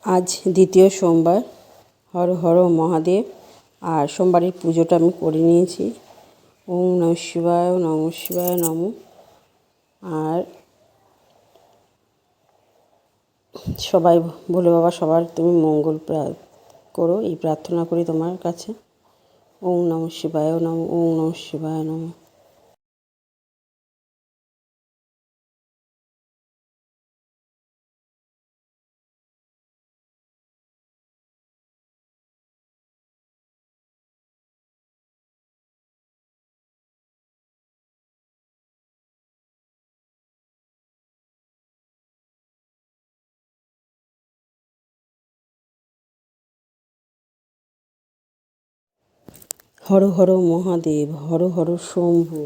আজ দ্বিতীয় সোমবার। হর হর মহাদেব। আর সোমবারের পুজোটা আমি করে নিয়েছি। ওম নমঃ শিবায়, নমঃ শিবায় নমঃ। আর সবাই ভোলে বাবা সবার তুমি মঙ্গল করো, এই প্রার্থনা করি তোমার কাছে। ওম নমঃ শিবায় নমঃ, ওম নমঃ শিবায় নমঃ। হর হর মহাদেব, হর হর শম্ভু।